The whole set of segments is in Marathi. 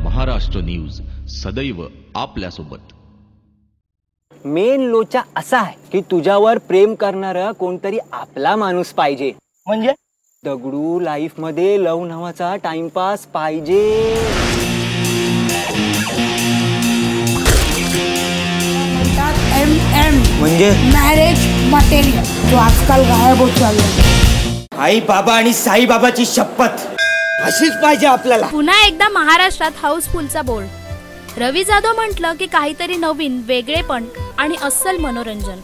महाराष्ट्र न्यूज सदैव आपल्यासोबत। मेन लोचा असा आहे की तुझ्यावर प्रेम करणारा कोणतरी आपला माणूस पाहिजे। म्हणजे दगडू लाईफ मध्ये लव नावाचा टाइमपास पाहिजे। म्हणजे मॅरेज मटेरियल जो आजकाल गायब होत चाललाय। आई बाबा आणि साई बाबाची शपथ अशीच पाहिजे आपल्याला। पुन्हा एकदा महाराष्ट्रात हाऊसफुलचा बोर्ड। रवी जाधव म्हटलं की काहीतरी नवीन, वेगळेपण आणि अस्सल मनोरंजन।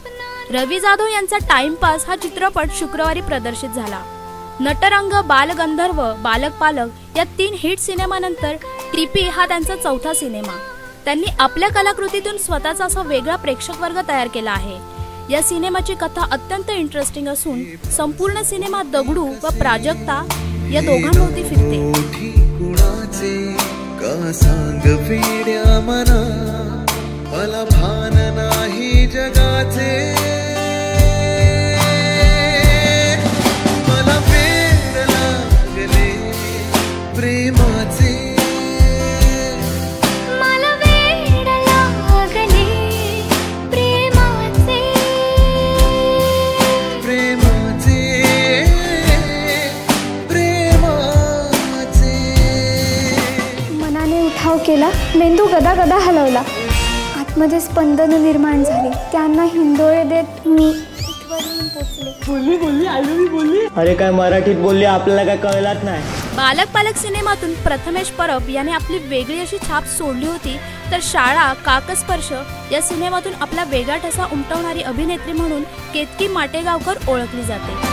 रवी जाधव यांचा टाइमपास हा चित्रपट शुक्रवारी प्रदर्शित झाला। नटरंग, बालगंधर्व, बालक पालक या 3 हिट सिनेमानंतर टीपी हा त्यांचा चौथा सिनेमा। त्यांनी आपल्या कलाकृतीतून स्वतःचा असा वेगळा प्रेक्षक वर्ग तयार केला आहे। या सिनेमाची कथा अत्यंत इंटरेस्टिंग असून संपूर्ण सिनेमा दगडू व प्राजक्ता या दोघांभोवती फिरते। मला भान नाही जगाचे, मला वेड लागले प्रेमाचे, मला वेड लागले प्रेमाचे, प्रेमाचे, प्रेमाचे। मनाने उठाव केला, मेंदू गदा गदा हलवला, मध्ये स्पंदन निर्माण झाली, त्यांना हिंदोळे देत मी इथवरून पोचले। बोलली अरे काय मराठीत बोलली, आपल्याला काय कळलंच नाही। बालक पालक सिनेमातून प्रथमेश परब याने आपली वेगळी अशी छाप सोडली होती, तर शाळा काकस्पर्श या सिनेमातून आपला वेगळा ठसा उमटवणारी अभिनेत्री म्हणून केतकी माटेगावकर ओळखली जाते।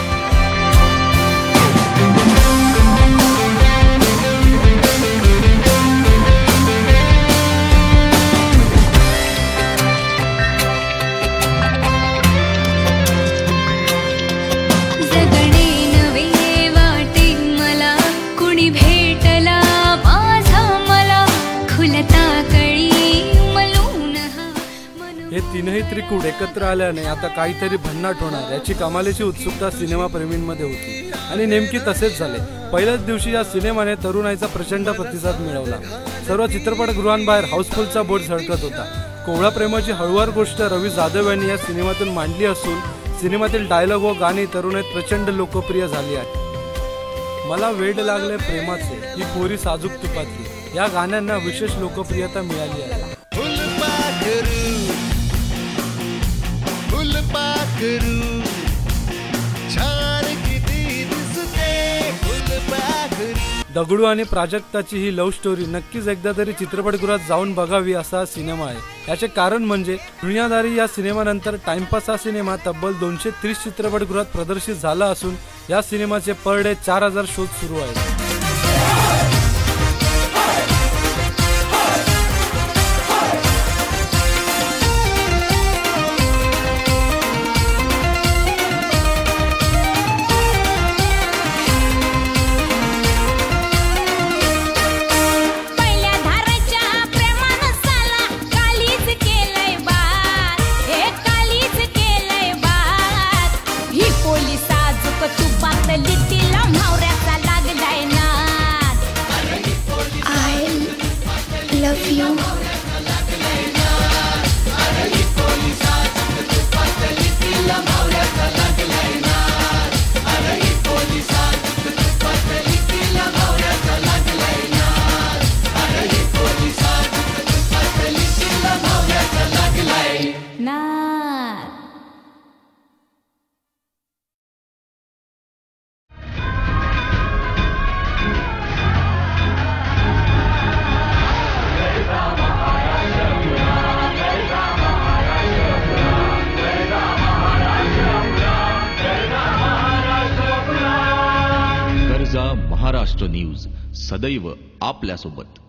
हे तीनही त्रिकूट एकत्र आल्याने आता काहीतरी भन्नाट होणार याची कमालीची उत्सुकता सिनेमा प्रेमींमध्ये होती आणि नेमकी तसेच झाले। पहिल्याच दिवशी या सिनेमाने तरुणाईचा प्रचंड प्रतिसाद मिळवला। सर्व चित्रपटगृहांबाहेर हाऊसफुलचा बोर्ड झळकत होता। कोवळा प्रेमाची हळूवार गोष्ट रवी जाधव यांनी या सिनेमातून मांडली असून सिनेमातील डायलॉग व गाणी तरुणाईत प्रचंड लोकप्रिय झाली आहेत। मला वेड लागले प्रेमाचे, ही पोरी साजूक तुपातली या गाण्यांना विशेष लोकप्रियता मिळाली आहे। दगडू आणि प्राजक्ताची ही लव्ह स्टोरी नक्कीच एकदा तरी चित्रपटगृहात जाऊन बघावी असा सिनेमा आहे। याचे कारण म्हणजे दुनियादारी या सिनेमानंतर टाइमपास हा सिनेमा तब्बल 230 चित्रपटगृहात प्रदर्शित झाला असून या सिनेमाचे पर डे 4000 शोज सुरू आहेत। love you. महाराष्ट्र न्यूज सदैव आपल्यासोबत।